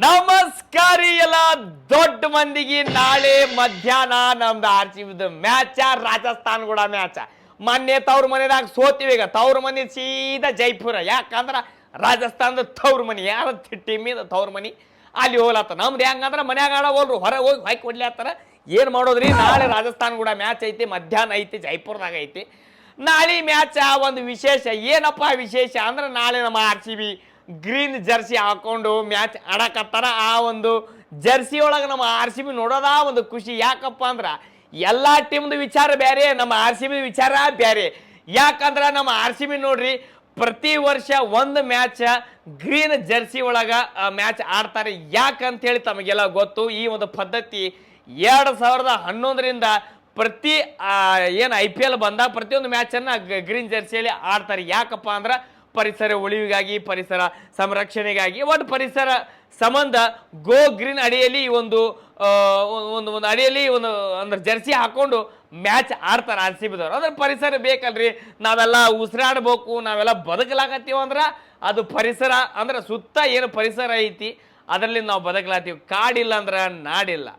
ನಮಸ್ಕಾರ ಎಲ್ಲ ದೊಡ್ಡ ಮಂದಿಗೆ ನಾಳೆ ಮಧ್ಯಾಹ್ನ ನಮ್ದು ಆರ್ಸಿಬಿದ ಮ್ಯಾಚ ರಾಜಸ್ಥಾನ್ ಕೂಡ ಮ್ಯಾಚ ಮೊನ್ನೆ ತವ್ರ ಮನೆದಾಗ ಸೋತಿವಿ ಈಗ ತವ್ರ ಮನೆ ಸೀದಾ ಜೈಪುರ ಯಾಕಂದ್ರ ರಾಜಸ್ಥಾನದ ತವ್ರ ಮನಿ ಯಾರ ಟೀಮಿದ ತವ್ರ ಮನಿ ಅಲ್ಲಿ ಹೋಗ್ಲತ್ತ ನಮ್ದು ಹೆಂಗಂದ್ರ ಮನ್ಯಾಗ ಆಡೋಲ್ರು ಹೊರ ಹೋಗಿ ಹಾಕಿ ಕೊಡ್ಲಾತ್ತಾರ ಏನ್ ಮಾಡೋದ್ರಿ ನಾಳೆ ರಾಜಸ್ಥಾನ್ ಕೂಡ ಮ್ಯಾಚ್ ಐತಿ ಮಧ್ಯಾಹ್ನ ಐತಿ ಜೈಪುರದಾಗ ಐತಿ ನಾಳೆ ಮ್ಯಾಚ್ ಒಂದು ವಿಶೇಷ ಏನಪ್ಪ ವಿಶೇಷ ಅಂದ್ರೆ ನಾಳೆ ನಮ್ಮ ಆರ್ಸಿಬಿ ಗ್ರೀನ್ ಜರ್ಸಿ ಹಾಕೊಂಡು ಮ್ಯಾಚ್ ಆಡಕತ್ತಾರ ಆ ಒಂದು ಜರ್ಸಿ ಒಳಗೆ ನಮ್ಮ ಆರ್ಸಿಬಿ ನೋಡೋದ ಒಂದು ಖುಷಿ ಯಾಕಪ್ಪ ಅಂದ್ರ ಎಲ್ಲಾ ಟೀಮ್ದು ವಿಚಾರ ಬೇರೆ ನಮ್ಮ ಆರ್ಸಿಬಿ ವಿಚಾರ ಬೇರೆ ಯಾಕಂದ್ರ ನಮ್ಮ ಆರ್ಸಿಬಿ ನೋಡ್ರಿ ಪ್ರತಿ ವರ್ಷ ಒಂದು ಮ್ಯಾಚ್ ಗ್ರೀನ್ ಜರ್ಸಿ ಒಳಗ ಮ್ಯಾಚ್ ಆಡ್ತಾರೆ ಯಾಕಂತ ಹೇಳಿ ತಮಗೆಲ್ಲ ಗೊತ್ತು ಈ ಒಂದು ಪದ್ಧತಿ 2011ರಿಂದ ಪ್ರತಿ ಏನು IPL ಬಂದಾಗ ಪ್ರತಿಯೊಂದು ಮ್ಯಾಚನ್ನು ಗ್ರೀನ್ ಜರ್ಸಿಯಲ್ಲಿ ಆಡ್ತಾರೆ ಯಾಕಪ್ಪ ಅಂದ್ರೆ ಪರಿಸರ ಉಳಿವಿಗಾಗಿ ಪರಿಸರ ಸಂರಕ್ಷಣೆಗಾಗಿ ಒಟ್ಟು ಪರಿಸರ ಸಂಬಂಧ ಗೋ ಗ್ರೀನ್ ಅಡಿಯಲ್ಲಿ ಒಂದು ಅಡಿಯಲ್ಲಿ ಒಂದು ಅಂದ್ರೆ ಜರ್ಸಿ ಹಾಕೊಂಡು ಮ್ಯಾಚ್ ಆಡ್ತಾರೆ RCBದವ್ರು ಅಂದ್ರೆ ಪರಿಸರ ಬೇಕಲ್ರಿ ನಾವೆಲ್ಲ ಉಸಿರಾಡ್ಬೇಕು ನಾವೆಲ್ಲ ಬದುಕಲಾಗತ್ತೀವಿ ಅಂದ್ರೆ ಅದು ಪರಿಸರ ಅಂದ್ರೆ ಸುತ್ತ ಏನು ಪರಿಸರ ಐತಿ ಅದರಲ್ಲಿ ನಾವು ಬದುಕಲಾಗ್ತೀವಿ ಕಾಡಿಲ್ಲ ಅಂದ್ರೆ ನಾಡಿಲ್ಲ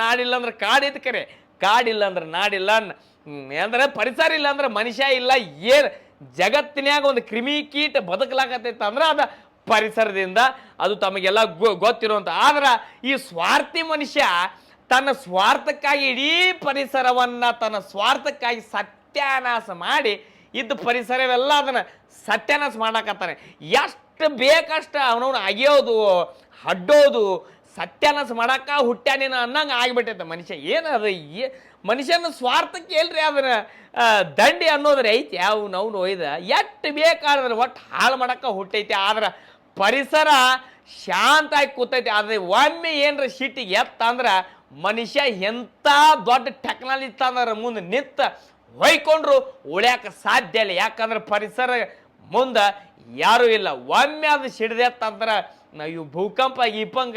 ನಾಡಿಲ್ಲ ಅಂದ್ರೆ ಕಾಡೈತಿ ಕರೆ ಕಾಡಿಲ್ಲ ಅಂದ್ರೆ ನಾಡಿಲ್ಲ ಅಂದ್ರೆ ಪರಿಸರ ಇಲ್ಲ ಅಂದ್ರೆ ಮನುಷ್ಯ ಇಲ್ಲ ಏನು ಜಗತ್ತಿನ್ಯಾಗ ಒಂದು ಕ್ರಿಮಿ ಕೀಟ ಬದುಕಲಾಗತ್ತೈತೆ ಅಂದ್ರೆ ಅದ ಪರಿಸರದಿಂದ ಅದು ತಮಗೆಲ್ಲ ಗೊತ್ತಿರುವಂತ ಆದ್ರ ಈ ಸ್ವಾರ್ಥಿ ಮನುಷ್ಯ ತನ್ನ ಸ್ವಾರ್ಥಕ್ಕಾಗಿ ಇಡೀ ಪರಿಸರವನ್ನ ತನ್ನ ಸ್ವಾರ್ಥಕ್ಕಾಗಿ ಸತ್ಯಾನಾಶ ಮಾಡಿ ಇದ್ದ ಪರಿಸರವೆಲ್ಲ ಅದನ್ನ ಸತ್ಯಾನಾಶ ಮಾಡಾಕತ್ತಾನೆ ಎಷ್ಟು ಬೇಕಷ್ಟ ಅವನವನು ಅಗಿಯೋದು ಅಡ್ಡೋದು ಸತ್ಯಾನಾಶ ಮಾಡಾಕ ಹುಟ್ಟ್ಯಾನೇನ ಅನ್ನಂಗೆ ಆಗಿಬಿಟ್ಟೈತೆ ಮನುಷ್ಯ ಏನದು ಮನುಷ್ಯನ ಸ್ವಾರ್ಥಕ್ಕೆ ಎಲ್ರಿ ಅದನ್ನ ದಂಡಿ ಅನ್ನೋದ್ರೆ ಐತಿ ಅವನು ಒಯ್ದ ಎಷ್ಟು ಬೇಕಾದ್ರೆ ಒಟ್ಟು ಹಾಳು ಮಾಡಕ್ಕ ಹುಟ್ಟೈತಿ ಆದ್ರೆ ಪರಿಸರ ಶಾಂತ ಆಗಿ ಕೂತೈತಿ ಆದ್ರೆ ಒಮ್ಮೆ ಏನರ ಸಿಟ್ಟಿಗೆ ಎತ್ತಂದ್ರೆ ಮನುಷ್ಯ ಎಂಥ ದೊಡ್ಡ ಟೆಕ್ನಾಲಜಿ ತಂದ್ರೆ ಮುಂದೆ ನಿಂತ ಹೊಯ್ಕೊಂಡ್ರು ಉಳ್ಯಾಕ ಸಾಧ್ಯ ಇಲ್ಲ ಯಾಕಂದ್ರೆ ಪರಿಸರ ಮುಂದೆ ಯಾರೂ ಇಲ್ಲ ಒಮ್ಮೆ ಅದು ಸಿಡ್ದೆತ್ತಂದ್ರೆ ನಾವು ಇವು ಭೂಕಂಪ ಗೀಪಂಗ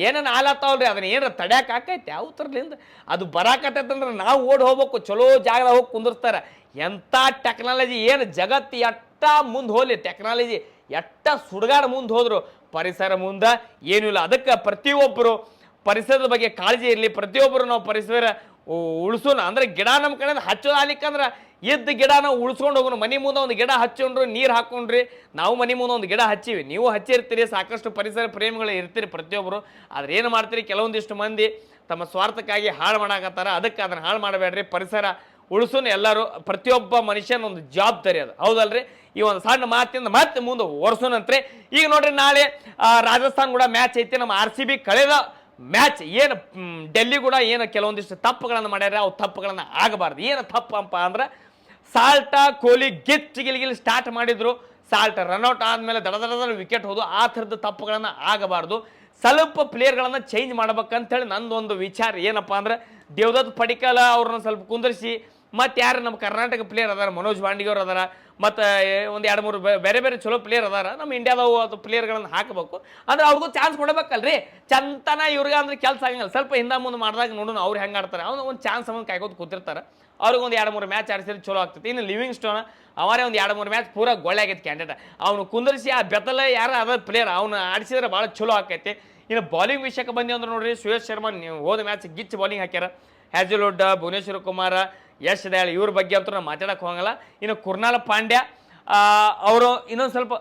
ಏನೇನು ಆಲತ್ತಾವಲ್ರಿ ಅದನ್ನ ಏನಾರ ತಡ್ಯಾಕ ಆಕೈತಿ ಯಾವ ಥರಲಿಂದ ಅದು ಬರಾಕತ್ತೈತಂದ್ರೆ ನಾವು ಓಡಿ ಹೋಗ್ಬೇಕು ಚಲೋ ಜಾಗದಾಗ ಹೋಗಿ ಕುಂದಿರ್ತಾರೆ ಎಂಥ ಟೆಕ್ನಾಲಜಿ ಏನು ಜಗತ್ತು ಎಷ್ಟ ಮುಂದೆ ಹೋಗ್ಲಿ ಟೆಕ್ನಾಲಜಿ ಎಷ್ಟ ಸುಡುಗಾಡ ಮುಂದೆ ಹೋದ್ರು ಪರಿಸರ ಮುಂದೆ ಏನೂ ಇಲ್ಲ ಅದಕ್ಕೆ ಪ್ರತಿಯೊಬ್ಬರು ಪರಿಸರದ ಬಗ್ಗೆ ಕಾಳಜಿ ಇರಲಿ ಪ್ರತಿಯೊಬ್ಬರು ನಾವು ಪರಿಸರ ಉಳಿಸೋಣ ಅಂದ್ರೆ ಗಿಡ ನಮ್ಮ ಕಡೆಯಿಂದ ಹಚ್ಚೋದು ಆಗ್ಲಿಕ್ಕಂದ್ರೆ ಇದ್ದ ಗಿಡ ನಾವು ಉಳಿಸ್ಕೊಂಡು ಹೋಗೋಣ ಮನೆ ಮುಂದೆ ಒಂದು ಗಿಡ ಹಚ್ಕೊಂಡ್ರು ನೀರು ಹಾಕೊಂಡ್ರಿ ನಾವು ಮನೆ ಮುಂದೆ ಒಂದು ಗಿಡ ಹಚ್ಚಿವಿ ನೀವು ಹಚ್ಚಿರ್ತೀರಿ ಸಾಕಷ್ಟು ಪರಿಸರ ಪ್ರೇಮಿಗಳು ಇರ್ತೀರಿ ಪ್ರತಿಯೊಬ್ಬರು ಆದ್ರೆ ಏನು ಮಾಡ್ತೀರಿ ಕೆಲವೊಂದಿಷ್ಟು ಮಂದಿ ತಮ್ಮ ಸ್ವಾರ್ಥಕ್ಕಾಗಿ ಹಾಳು ಮಾಡಾಕತ್ತಾರ ಅದಕ್ಕೆ ಅದನ್ನ ಹಾಳು ಮಾಡಬೇಡ್ರಿ ಪರಿಸರ ಉಳಿಸೋಣ ಎಲ್ಲರೂ ಪ್ರತಿಯೊಬ್ಬ ಮನುಷ್ಯನ ಒಂದು ಜವಾಬ್ದಾರಿ ಅದು ಹೌದಲ್ರಿ ಈ ಒಂದು ಸಣ್ಣ ಮಾತಿಂದ ಮತ್ತೆ ಮುಂದೆ ಒರೆಸೋಣಂತ್ರಿ ಈಗ ನೋಡ್ರಿ ನಾಳೆ ರಾಜಸ್ಥಾನ್ ಕೂಡ ಮ್ಯಾಚ್ ಐತಿ ನಮ್ಮ RCB ಕಳೆದ ಮ್ಯಾಚ್ ಏನು ಡೆಲ್ಲಿ ಕೂಡ ಏನು ಕೆಲವೊಂದಿಷ್ಟು ತಪ್ಪುಗಳನ್ನು ಮಾಡ್ಯಾರ ಅವು ತಪ್ಪುಗಳನ್ನು ಆಗಬಾರ್ದು ಏನು ತಪ್ಪಪ್ಪ ಅಂದ್ರೆ ಸಾಲ್ಟ ಕೊಹ್ಲಿ ಗಿಲ್ ಸ್ಟಾರ್ಟ್ ಮಾಡಿದ್ರು ಸಾಲ್ಟ್ ರನ್ಔಟ್ ಆದಮೇಲೆ ದಡ ವಿಕೆಟ್ ಹೋದು ಆ ಥರದ ತಪ್ಪುಗಳನ್ನು ಆಗಬಾರ್ದು ಸ್ವಲ್ಪ ಪ್ಲೇಯರ್ಗಳನ್ನು ಚೇಂಜ್ ಮಾಡ್ಬೇಕಂತೇಳಿ ನಂದೊಂದು ವಿಚಾರ ಏನಪ್ಪ ಅಂದ್ರೆ ದೇವದತ್ ಪಡಿಕಲ್ ಅವ್ರನ್ನ ಸ್ವಲ್ಪ ಕುಂದರಿಸಿ ಮತ್ತು ಯಾರು ನಮ್ಮ ಕರ್ನಾಟಕ ಪ್ಲೇಯರ್ ಅದಾರ ಮನೋಜ್ ಬಾಂಡಿಗವ್ರು ಅದಾರ ಮತ್ತು ಒಂದು 2-3 ಬೇರೆ ಬೇರೆ ಚಲೋ ಪ್ಲೇಯರ್ ಅದಾರ ನಮ್ಮ ಇಂಡಿಯಾದವು ಅದು ಪ್ಲೇಯರ್ಗಳನ್ನು ಹಾಕಬೇಕು ಅಂದ್ರೆ ಅವ್ರಿಗೂ ಚಾನ್ಸ್ ಕೊಡಬೇಕಲ್ರಿ ಚಂತನ ಇವ್ರಿಗೆ ಅಂದ್ರೆ ಕೆಲಸ ಆಗಂಗಿಲ್ಲ ಸ್ವಲ್ಪ ಹಿಂದೆ ಮುಂದೆ ಮಾಡಿದಾಗ ನೋಡೋಣ ಅವ್ರು ಹೆಂಗೆ ಆಡ್ತಾರೆ ಅವ್ನು ಒಂದು ಚಾನ್ಸ್ ಅಮ್ಮನ್ನು ಕಾಯ್ಕೋದು ಕೂತಿರ್ತಾರೆ ಅವ್ರಿಗೆ ಒಂದು 2-3 ಮ್ಯಾಚ್ ಆಡಿಸಿದ್ರೆ ಚಲೋ ಆಗ್ತೈತಿ ಇನ್ನು ಲಿವಿಂಗ್ ಸ್ಟೋನ್ ಅವರೇ ಒಂದು 2-3 ಮ್ಯಾಚ್ ಪೂರ ಗೊಳ್ಳೆ ಆಗೈತೆ ಕ್ಯಾಂಡಿಡೇಟ್ ಅವನು ಕುಂದರಿಸಿ ಆ ಬೆತ್ತಲ ಯಾರು ಅದ ಪ್ಲೇಯರ್ ಅವನು ಆಡಿಸಿದ್ರೆ ಭಾಳ ಚಲೋ ಆಕೈತಿ ಇನ್ನು ಬೌಲಿಂಗ್ ವಿಷಯಕ್ಕೆ ಬಂದಿ ಅಂದ್ರೆ ನೋಡ್ರಿ ಸುಯೇಶ್ ಶರ್ಮಾ ನೀವು ಹೋದ ಮ್ಯಾಚ್ ಗಿಚ್ ಬೌಲಿಂಗ್ ಹಾಕ್ಯಾರ ಹ್ಯಾಜಲ್ವುಡ್ ಭುವನೇಶ್ವರ್ ಕುಮಾರ ಯಶ್ ದಯಾಳ್ ಇವ್ರ ಬಗ್ಗೆ ಅಂತೂ ನಾವು ಮಾತಾಡಕ್ಕೆ ಹೋಗಲ್ಲ ಇನ್ನು ಕುರ್ನಾಲ್ ಪಾಂಡ್ಯ ಅವರು ಇನ್ನೊಂದು ಸ್ವಲ್ಪ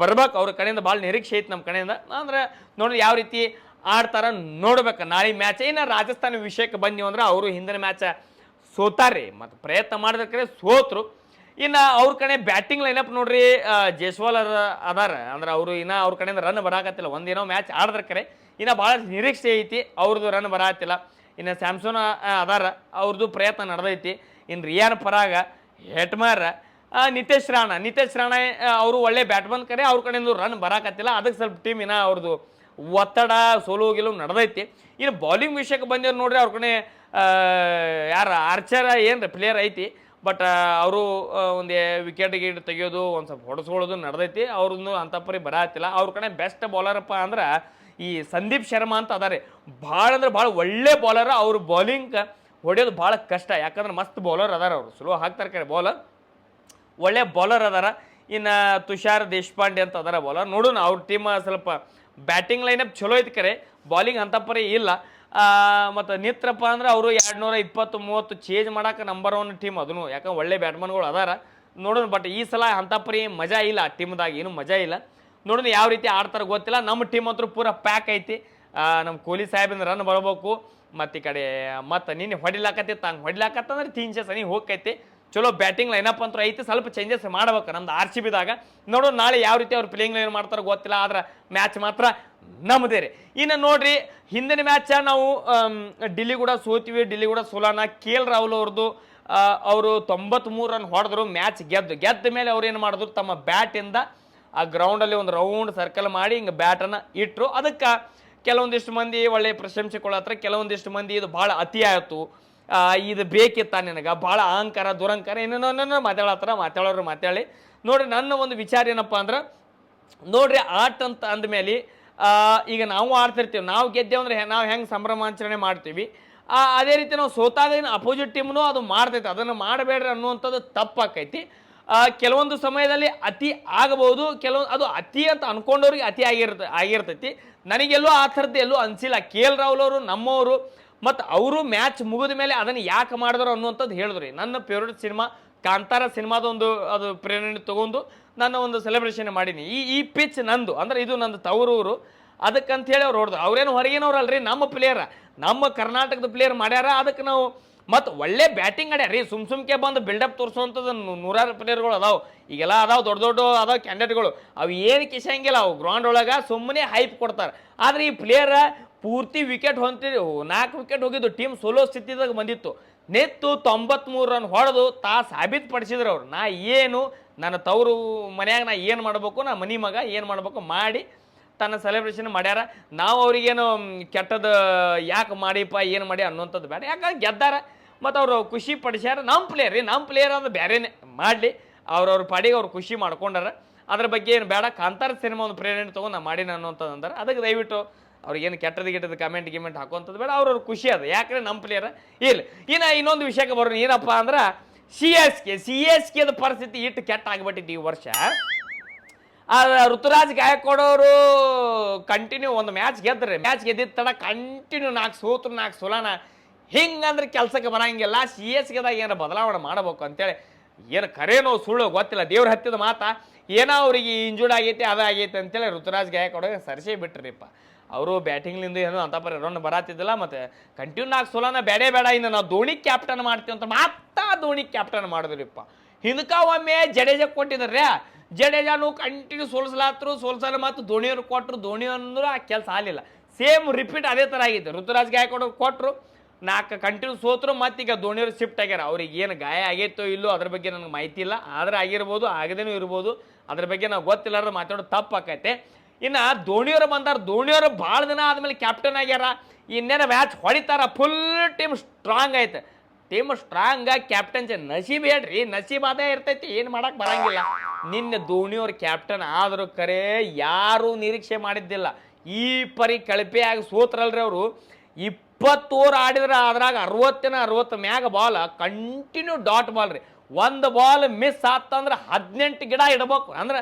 ಬರ್ಬೇಕು ಅವ್ರ ಕಡೆಯಿಂದ ಭಾಳ ನಿರೀಕ್ಷೆ ಐತೆ ನಮ್ಮ ಕಡೆಯಿಂದ ಅಂದ್ರೆ ನೋಡ್ರಿ ಯಾವ ರೀತಿ ಆಡ್ತಾರ ನೋಡ್ಬೇಕು ನಾಳೆ ಮ್ಯಾಚ್ ಇನ್ನು ರಾಜಸ್ಥಾನ ವಿಷಯಕ್ಕೆ ಬಂದೀವಿ ಅಂದ್ರೆ ಅವರು ಹಿಂದಿನ ಮ್ಯಾಚ್ ಸೋತಾರ್ರಿ ಮತ್ತು ಪ್ರಯತ್ನ ಮಾಡಿದ್ರೆ ಸೋತ್ರು ಇನ್ನು ಅವ್ರ ಕಡೆ ಬ್ಯಾಟಿಂಗ್ ಲೈನಪ್ ನೋಡ್ರಿ ಜೈಸ್ವಾಲ್ ಅದಾರ ಅಂದ್ರೆ ಅವರು ಇನ್ನು ಅವ್ರ ಕಡೆಯಿಂದ ರನ್ ಬರಾಕತ್ತಿಲ್ಲ ಒಂದೇನೋ ಮ್ಯಾಚ್ ಆಡಿದ್ರೆ ಕರೆ ಇನ್ನು ಭಾಳ ನಿರೀಕ್ಷೆ ಐತಿ ಅವ್ರದ್ದು ರನ್ ಬರಾತಿಲ್ಲ ಇನ್ನು ಸ್ಯಾಮ್ಸನ್ ಅದಾರ ಅವ್ರದ್ದು ಪ್ರಯತ್ನ ನಡೆದೈತಿ ಇನ್ನು ರಿಯಾನ್ ಪರಾಗ ಹೆಟ್ಮಾರ್ ನಿತೇಶ್ ರಾಣ ಅವರು ಒಳ್ಳೆ ಬ್ಯಾಟ್ಮನ್ ಕರೆ ಅವ್ರ ಕಡೆಯಿಂದ ರನ್ ಬರಾಕತ್ತಿಲ್ಲ ಅದಕ್ಕೆ ಸ್ವಲ್ಪ ಟೀಮ್ ಇನ್ನ ಅವ್ರದ್ದು ಒತ್ತಡ ಸೋಲು ಗೆಲುವು ನಡೆದೈತಿ ಇನ್ನು ಬೌಲಿಂಗ್ ವಿಷಯಕ್ಕೆ ಬಂದಿವ್ರು ನೋಡ್ರಿ ಅವ್ರ ಕಡೆ ಯಾರು ಆರ್ಚರ್ ಏನು ಪ್ಲೇಯರ್ ಐತಿ ಬಟ್ ಅವರು ಒಂದು ವಿಕೆಟ್ ತೆಗಿಯೋದು ಒಂದು ಸ್ವಲ್ಪ ಹೊಡೆಸ್ಕೊಳ್ಳೋದು ನಡೆದೈತಿ ಅವ್ರದ್ದು ಅಂಥ ಪರಿ ಬರಾತಿಲ್ಲ ಅವ್ರ ಕಡೆ ಬೆಸ್ಟ್ ಬೌಲರಪ್ಪ ಅಂದ್ರೆ ಈ ಸಂದೀಪ್ ಶರ್ಮಾ ಅಂತ ಅದಾರೆ ಭಾಳ ಅಂದ್ರೆ ಭಾಳ ಒಳ್ಳೆ ಬೌಲರ್ ಅವ್ರು ಬೌಲಿಂಗ್ ಹೊಡೆಯೋದು ಭಾಳ ಕಷ್ಟ ಯಾಕಂದ್ರೆ ಮಸ್ತ್ ಬೌಲರ್ ಅದಾರ ಅವರು ಸ್ಲೋ ಹಾಕ್ತಾರೆ ಕರೆ ಬೌಲರ್ ಒಳ್ಳೆ ಬೌಲರ್ ಅದಾರ ಇನ್ನು ತುಷಾರ್ ದೇಶಪಾಂಡೆ ಅಂತ ಅದಾರ ಬೌಲರ್ ನೋಡೋಣ ಅವ್ರ ಟೀಮ್ ಸ್ವಲ್ಪ ಬ್ಯಾಟಿಂಗ್ ಲೈನಪ್ ಚಲೋ ಐತಿ ಕರೆ, ಬಾಲಿಂಗ್ ಅಂತ ಪರಿ ಇಲ್ಲ. ಮತ್ತು ನಿತ್ರಪ್ಪ ಅಂದ್ರೆ ಅವರು 220-30 ಚೇಂಜ್ ಮಾಡಕ್ಕೆ ನಂಬರ್ 1 ಟೀಮ್ ಅದನ್ನು, ಯಾಕಂದ್ರೆ ಒಳ್ಳೆ ಬ್ಯಾಟ್ಮನ್ಗಳು ಅದಾರ. ನೋಡೋಣ, ಬಟ್ ಈ ಸಲ ಅಂತ ಪರಿ ಮಜಾ ಇಲ್ಲ ಆ ಟೀಮ್ದಾಗ, ಏನು ಮಜಾ ಇಲ್ಲ. ನೋಡೋಣ ಯಾವ ರೀತಿ ಆಡ್ತಾರೆ ಗೊತ್ತಿಲ್ಲ. ನಮ್ಮ ಟೀಮ್ ಅಂತೂ ಪೂರ ಪ್ಯಾಕ್ ಐತಿ. ನಮ್ಮ ಕೊಹ್ಲಿ ಸಾಹೇಬಿಂದ ರನ್ ಬರ್ಬೇಕು. ಮತ್ತು ಈ ಕಡೆ ಮತ್ತು ನಿನ್ನೆ ಹೊಡಿಲಾಕತ್ತಿತ್ತು, ಹಂಗೆ ಹೊಡಿಲಾಕತ್ತಂದ್ರೆ 3 ಸನಿ ಹೋಗೈತಿ. ಚಲೋ ಬ್ಯಾಟಿಂಗ್ ಲೈನಪ್ ಅಂತೂ ಐತಿ, ಸ್ವಲ್ಪ ಚೇಂಜಸ್ ಮಾಡ್ಬೇಕು ನಮ್ದು RCBದಾಗ. ನೋಡೋಣ ನಾಳೆ ಯಾವ ರೀತಿ ಅವ್ರು ಪ್ಲೇಯಿಂಗ್ ಲೈನ್ ಮಾಡ್ತಾರೋ ಗೊತ್ತಿಲ್ಲ, ಆದ್ರೆ ಮ್ಯಾಚ್ ಮಾತ್ರ ನಮ್ಮದೇ ರೀ. ಇನ್ನು ನೋಡ್ರಿ, ಹಿಂದಿನ ಮ್ಯಾಚ ನಾವು ಡಿಲ್ಲಿ ಕೂಡ ಸೋತೀವಿ, ಡಿಲ್ಲಿ ಕೂಡ ಸೋಲಾನ. KL ರಾಹುಲ್ ಅವ್ರದ್ದು ಅವರು 93 ರನ್ ಹೊಡೆದ್ರು, ಮ್ಯಾಚ್ ಗೆದ್ದ ಮೇಲೆ ಅವ್ರು ಏನು ಮಾಡಿದ್ರು, ತಮ್ಮ ಬ್ಯಾಟಿಂದ ಆ ಗ್ರೌಂಡಲ್ಲಿ ಒಂದು ರೌಂಡ್ ಸರ್ಕಲ್ ಮಾಡಿ ಹಿಂಗೆ ಬ್ಯಾಟನ್ನು ಇಟ್ಟರು. ಅದಕ್ಕೆ ಕೆಲವೊಂದಿಷ್ಟು ಮಂದಿ ಒಳ್ಳೆ ಪ್ರಶಂಸೆ ಕೊಡತ್ರ, ಕೆಲವೊಂದಿಷ್ಟು ಮಂದಿ ಇದು ಭಾಳ ಅತಿ ಆಯಿತು, ಇದು ಬೇಕಿತ್ತ ನಿನಗೆ, ಭಾಳ ಅಹಂಕಾರ ದುರಂಕಾರ ಏನೇನೋ ಮಾತಾಡೋರು ಮಾತಾಡಿ. ನೋಡ್ರಿ, ನನ್ನ ಒಂದು ವಿಚಾರ ಏನಪ್ಪ ಅಂದ್ರೆ, ನೋಡ್ರಿ ಆಟ ಅಂತ ಅಂದಮೇಲೆ ಈಗ ನಾವು ಆಡ್ತಿರ್ತೀವಿ, ನಾವು ಗೆದ್ದೇವೆ ಅಂದರೆ ನಾವು ಹೆಂಗೆ ಸಂಭ್ರಮಾಚರಣೆ ಮಾಡ್ತೀವಿ, ಅದೇ ರೀತಿ ನಾವು ಸೋತಾಗ ಅಪೋಸಿಟ್ ಟೀಮ್ನು ಅದು ಮಾಡ್ತೈತೆ. ಅದನ್ನು ಮಾಡಬೇಡ್ರಿ ಅನ್ನುವಂಥದ್ದು ತಪ್ಪಾಕೈತಿ. ಕೆಲವೊಂದು ಸಮಯದಲ್ಲಿ ಅತಿ ಆಗಬಹುದು, ಅದು ಅತಿ ಅಂತ ಅನ್ಕೊಂಡವ್ರಿಗೆ ಅತಿ ಆಗಿರ್ತೈತಿ. ನನಗೆಲ್ಲೋ ಆ ಥರದ್ದು ಎಲ್ಲೂ ಅನಿಸಿಲ್ಲ. KL ರಾಹುಲ್ ಅವರು ನಮ್ಮವರು, ಮತ್ತು ಅವರು ಮ್ಯಾಚ್ ಮುಗಿದ ಮೇಲೆ ಅದನ್ನು ಯಾಕೆ ಮಾಡಿದ್ರು ಅನ್ನುವಂಥದ್ದು ಹೇಳಿದ್ರಿ. ನನ್ನ ಫೇವ್ರೇಟ್ ಸಿನಿಮಾ ಕಾಂತಾರ ಸಿನಿಮಾದೊಂದು ಅದು ಪ್ರೇರಣೆ ತೊಗೊಂಡು ನನ್ನ ಒಂದು ಸೆಲೆಬ್ರೇಷನ್ ಮಾಡೀನಿ. ಈ ಪಿಚ್ ನಂದು, ಅಂದ್ರೆ ಇದು ನಂದು ತವರೂರು, ಅದಕ್ಕಂತೇಳಿ ಅವ್ರು ಹೊಡೆದ್ರು. ಅವ್ರೇನು ಹೊರಗಿನವ್ರಲ್ರಿ, ನಮ್ಮ ಪ್ಲೇಯರ್, ನಮ್ಮ ಕರ್ನಾಟಕದ ಪ್ಲೇಯರ್ ಮಾಡ್ಯಾರ. ಅದಕ್ಕೆ ನಾವು ಮತ್ತು ಒಳ್ಳೆ ಬ್ಯಾಟಿಂಗ್ ಆಡ್ಯಾರ. ಸುಮ್ಕೆ ಬಂದು ಬಿಲ್ಡಪ್ ತೋರಿಸುವಂಥದ್ದು ನೂರಾರು ಪ್ಲೇಯರ್ಗಳು ಅದಾವೆ, ಈಗೆಲ್ಲ ಅದಾವೆ, ದೊಡ್ಡ ಅದಾವೆ ಕ್ಯಾಂಡಿಡೇಟ್ಗಳು. ಅವು ಏನು ಕಿಸಂಗಿಲ್ಲ, ಅವು ಗ್ರೌಂಡ್ ಒಳಗೆ ಸುಮ್ಮನೆ ಹೈಪ್ ಕೊಡ್ತಾರೆ. ಆದರೆ ಈ ಪ್ಲೇಯರ್ ಪೂರ್ತಿ ವಿಕೆಟ್ 4 ವಿಕೆಟ್ ಹೋಗಿದ್ದು, ಟೀಮ್ ಸೋಲೋ ಸ್ಥಿತಿದಾಗ ಬಂದಿತ್ತು. ನೆತ್ತು 93 ರನ್ ಹೊಡೆದು ಸಾಬೀತು ಪಡಿಸಿದ್ರು ಅವ್ರು. ನಾ ಏನು ನನ್ನ ತವರು ಮನ್ಯಾಗ ನಾ ಏನು ಮಾಡಬೇಕು, ನಾ ಮನೆ ಮಗ ಏನು ಮಾಡಬೇಕು ಮಾಡಿ ತನ್ನ ಸೆಲೆಬ್ರೇಷನ್ ಮಾಡ್ಯಾರ. ನಾವು ಅವ್ರಿಗೇನು ಕೆಟ್ಟದ್ದು ಯಾಕೆ ಮಾಡಿಪ್ಪ ಏನು ಮಾಡಿ ಅನ್ನುವಂಥದ್ದು ಬೇಡ, ಯಾಕಂದ್ರೆ ಗೆದ್ದಾರ ಮತ್ತು ಅವರು ಖುಷಿ ಪಡಿಸ್ಯಾರ. ನಮ್ಮ ಪ್ಲೇಯರ್ ಅಂದ್ರೆ ಬೇರೆನೇ ಮಾಡಲಿ, ಅವ್ರವ್ರ ಪಾಡಿಗೆ ಅವ್ರು ಖುಷಿ ಮಾಡ್ಕೊಂಡಾರ. ಅದ್ರ ಬಗ್ಗೆ ಏನು ಬೇಡ, ಕಾಂತಾರ ಸಿನಿಮಾ ಒಂದು ಪ್ರೇರಣೆ ತೊಗೊಂಡು ನಾ ಮಾಡಿನ ಅನ್ನುವಂಥದ್ದು ಅಂತಾರೆ. ಅದಕ್ಕೆ ದಯವಿಟ್ಟು ಅವ್ರಿಗೇನು ಕೆಟ್ಟದ್ದು ಕಮೆಂಟ್ ಹಾಕುವಂಥದ್ದು ಬೇಡ, ಅವ್ರವ್ರ ಖುಷಿ ಅದು, ಯಾಕಂದ್ರೆ ನಮ್ಮ ಪ್ಲೇಯರ್ ಇಲ್ಲ. ಇನ್ನು ಇನ್ನೊಂದು ವಿಷಯಕ್ಕೆ ಬರೋಣ, ಏನಪ್ಪ ಅಂದ್ರೆ CSKದ ಪರಿಸ್ಥಿತಿ ಇಟ್ಟು ಕೆಟ್ಟ ಆಗಿಬಿಟ್ಟಿತ್ತು ಈ ವರ್ಷ. ಋತುರಾಜ್ ಗಾಯಕ್ವಾಡ್ ಅವರು ಕಂಟಿನ್ಯೂ ಒಂದು ಮ್ಯಾಚ್ ಗೆದ್ದಿದ್ದ ತಡ ಕಂಟಿನ್ಯೂ 4 ಸೋತ್ರು 4 ಸೋಲಾನ. ಹಿಂಗಂದ್ರೆ ಕೆಲಸಕ್ಕೆ ಬರಂಗಿಲ್ಲ. CSKದಾಗ ಏನು ಬದಲಾವಣೆ ಮಾಡಬೇಕು ಅಂತೇಳಿ, ಏನು ಕರೇನೋ ಸುಳ್ಳು ಗೊತ್ತಿಲ್ಲ, ದೇವ್ರ ಹತ್ತಿದ ಮಾತಾ, ಏನೋ ಅವ್ರಿಗೆ ಇಂಜೂರ್ಡ್ ಆಗೈತೆ ಅದಾಗೈತೆ ಅಂತೇಳಿ ಋತುರಾಜ್ ಗಾಯಕ್ವಾಡ್ ಸರಿಸೇ ಬಿಟ್ರಿಪ್ಪ. ಅವರು ಬ್ಯಾಟಿಂಗ್ಲಿಂದ ಏನು ಅಂತ ಪರಿ ರನ್ ಬರತ್ತಿದ್ದಿಲ್ಲ, ಮತ್ತು ಕಂಟಿನ್ಯೂ 4 ಸೋಲಾನ ಬೇಡ ಇನ್ನು ನಾವು ಧೋನಿ ಕ್ಯಾಪ್ಟನ್ ಮಾಡ್ತೀವಿ ಅಂತ ಧೋನಿ ಕ್ಯಾಪ್ಟನ್ ಮಾಡಿದ್ರಿಪ್ಪ. ಹಿಂದಕ ಒಮ್ಮೆ ಜಡೇಜಾ ಕೊಟ್ಟಿದ್ದಾರೆ, ಜಡೇಜಾನು ಕಂಟಿನ್ಯೂ ಸೋಲ್ಸಲ್ಲ, ಮತ್ತು ಧೋನಿಯವ್ರು ಕೊಟ್ಟರು, ಧೋನಿ ಅಂದ್ರೆ ಆ ಕೆಲಸ ಆಗಲಿಲ್ಲ. ಸೇಮ್ ರಿಪೀಟ್ ಅದೇ ಥರ ಆಗಿತ್ತು. ಋತುರಾಜ್ ಗಾಯಕ್ವಾಡ್ ಕೊಟ್ಟರು, 4 ಕಂಟಿನ್ಯೂ ಸೋತರು, ಮತ್ತೀಗ ಧೋನಿಯವ್ರು ಶಿಫ್ಟ್ ಆಗ್ಯಾರ. ಅವ್ರಿಗೆ ಏನು ಗಾಯ ಆಗೈತೋ ಇಲ್ಲೋ ಅದ್ರ ಬಗ್ಗೆ ನನಗೆ ಮಾಹಿತಿ ಇಲ್ಲ, ಆದರೆ ಆಗಿರ್ಬೋದು, ಆಗದೇನೂ ಇರ್ಬೋದು, ಅದ್ರ ಬಗ್ಗೆ ನಾವು ಗೊತ್ತಿಲ್ಲಾರ್ದು ಮಾತಾಡೋದು ತಪ್ಪಾಕೈತೆ. ಇನ್ನು ಧೋನಿಯವರು ಬಂದಾರ, ಧೋನಿಯವರು ಭಾಳ ದಿನ ಆದಮೇಲೆ ಕ್ಯಾಪ್ಟನ್ ಆಗ್ಯಾರ. ಇನ್ನೇನು ಮ್ಯಾಚ್ ಹೊಡಿತಾರ, ಫುಲ್ ಟೀಮ್ ಸ್ಟ್ರಾಂಗ್ ಐತೆ. ಟೀಮ್ ಸ್ಟ್ರಾಂಗ್ ಕ್ಯಾಪ್ಟನ್ಸಿ ನಸೀಬ್ ಹೇಳ್ರಿ, ನಸೀಬ್ ಅದೇ ಇರ್ತೈತಿ, ಏನು ಮಾಡಕ್ಕೆ ಬರಂಗಿಲ್ಲ. ನಿನ್ನೆ ಧೋನಿಯವ್ರ ಕ್ಯಾಪ್ಟನ್ ಆದರೂ ಕರೆ ಯಾರೂ ನಿರೀಕ್ಷೆ ಮಾಡಿದ್ದಿಲ್ಲ. ಈ ಪರಿ ಕಳಪೆಯಾಗಿ ಸೋತ್ರಲ್ರಿ ಅವರು. 20 ಓವರ್ ಆಡಿದ್ರೆ ಅದ್ರಾಗ 60 ಮ್ಯಾಗ ಬಾಲ್ ಕಂಟಿನ್ಯೂ ಡಾಟ್ ಬಾಲ್ ರೀ. ಒಂದು ಬಾಲ್ ಮಿಸ್ ಆತಂದ್ರೆ 18 ಗಿಡ ಇಡ್ಬೇಕು, ಅಂದ್ರೆ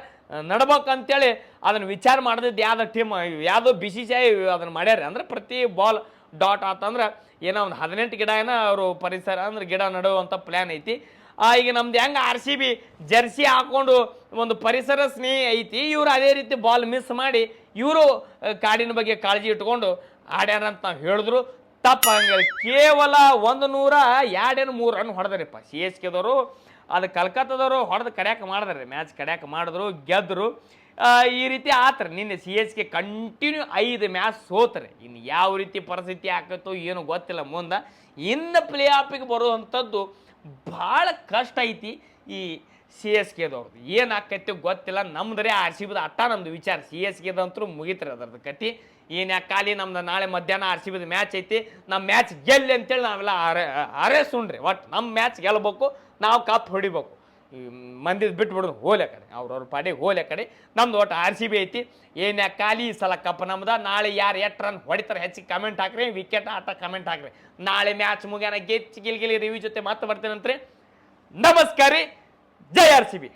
ನಡ್ಬೇಕು ಅಂತೇಳಿ ಅದನ್ನು ವಿಚಾರ ಮಾಡಿದ್ದು ಯಾವ್ದು ಟೀಮ್, ಯಾವುದೋ BCCI ಅದನ್ನು ಮಾಡ್ಯಾರ. ಅಂದ್ರೆ ಪ್ರತಿ ಬಾಲ್ ಡಾಟ್ ಆತಂದ್ರೆ ಏನೋ ಒಂದು 18 ಗಿಡ ಏನೋ ಅವರು ಪರಿಸರ ಅಂದ್ರೆ ಗಿಡ ನಡುವಂಥ ಪ್ಲ್ಯಾನ್ ಐತಿ. ಈಗ ನಮ್ದು ಹೆಂಗೆ RCB ಜರ್ಸಿ ಹಾಕೊಂಡು ಒಂದು ಪರಿಸರ ಸ್ನೇಹಿ ಐತಿ, ಇವರು ಅದೇ ರೀತಿ ಬಾಲ್ ಮಿಸ್ ಮಾಡಿ ಇವರು ಕಾಡಿನ ಬಗ್ಗೆ ಕಾಳಜಿ ಇಟ್ಕೊಂಡು ಆಡ್ಯಾರಂತ ನಾವು ಹೇಳಿದ್ರು ತಪ್ಪಂಗ. ಕೇವಲ 102 ರನ್ ಹೊಡೆದ್ರಿಪ್ಪ CSKದವರು. ಅದು ಕಲ್ಕತ್ತಾದವರು ಹೊಡೆದು ಮಾಡಿದ್ರಿ, ಮ್ಯಾಚ್ ಮಾಡಿದ್ರು, ಗೆದ್ದರು. ಈ ರೀತಿ ಆತ್ರಿ ನಿನ್ನೆ CSK ಕಂಟಿನ್ಯೂ 5 ಮ್ಯಾಚ್ ಸೋತ್ರಿ. ಇನ್ನು ಯಾವ ರೀತಿ ಪರಿಸ್ಥಿತಿ ಆಕತ್ತೋ ಏನು ಗೊತ್ತಿಲ್ಲ. ಮುಂದೆ ಇನ್ನು ಪ್ಲೇ ಆಫಿಗೆ ಬರುವಂಥದ್ದು ಭಾಳ ಕಷ್ಟ ಐತಿ ಈ CSKದವ್ರದ್ದು. ಏನು ಆಕೈತಿ ಗೊತ್ತಿಲ್ಲ. ನಮ್ದ್ರೆ RCBದ ಅಟ್ಟ ನಮ್ದು ವಿಚಾರ, CSKದಂತೂ ಮುಗಿತ್ರಿ ಅದರದ್ದು ಕತಿ. ಏನು ಯಾಕಾಲಿ ನಮ್ದು ನಾಳೆ ಮಧ್ಯಾಹ್ನ RCBದ ಮ್ಯಾಚ್ ಐತಿ, ನಮ್ಮ ಮ್ಯಾಚ್ ಗೆಲ್ಲಿ ಅಂತೇಳಿ ನಾವೆಲ್ಲ ಹಾರೈಸೋಣ್ರಿ. ಒಟ್ಟು ನಮ್ಮ ಮ್ಯಾಚ್ ಗೆಲ್ಲಬೇಕು, ನಾವು ಕಪ್ ಹೊಡಿಬೇಕು. ಮಂದಿದ್ ಬಿಟ್ಬಿಡೋದು ಹೋಲೆ ಕಡೆ, ಅವ್ರವ್ರ ಪಾಡಿಗೆ ಹೋಲೆ ಕಡೆ. ನಮ್ದು ಒಟ್ಟು RCB ಐತಿ. ಏನು ಯಾಕಾಲಿ ಈ ಸಲ ಕಪ್ ನಮ್ದು. ನಾಳೆ ಯಾರು 8 ರನ್ ಹೊಡಿತಾರೆ ಹೆಚ್ಚಿಗೆ ಕಮೆಂಟ್ ಹಾಕ್ರಿ, ವಿಕೆಟ್ ಆಟ ಕಮೆಂಟ್ ಹಾಕ್ರಿ. ನಾಳೆ ಮ್ಯಾಚ್ ಮುಗಿಯಾನ ಗೆಚ್ಚಿ ಗಿಲ್ಗಿಲಿ ರಿವ್ಯೂ ಜೊತೆ ಮತ್ತೆ ಬರ್ತೀನಂತ್ರಿ. ನಮಸ್ಕಾರ ರೀ, ಜೈ RCB.